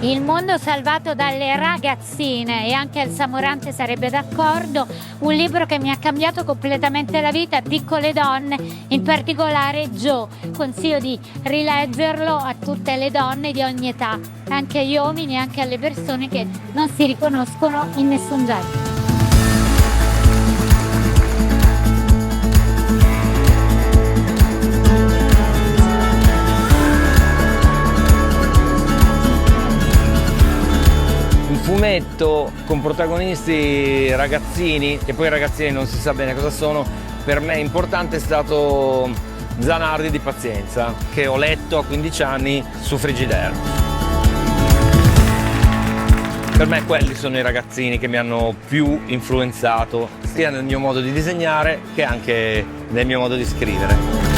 Il mondo salvato dalle ragazzine, e anche Elsa Morante sarebbe d'accordo, un libro che mi ha cambiato completamente la vita, Piccole donne, in particolare Jo. Consiglio di rileggerlo a tutte le donne di ogni età, anche agli uomini, anche alle persone che non si riconoscono in nessun genere. Fumetto con protagonisti ragazzini, e poi ragazzini non si sa bene cosa sono, per me importante è stato Zanardi di Pazienza, che ho letto a 15 anni su Frigidaire. Per me quelli sono i ragazzini che mi hanno più influenzato, sia nel mio modo di disegnare che anche nel mio modo di scrivere.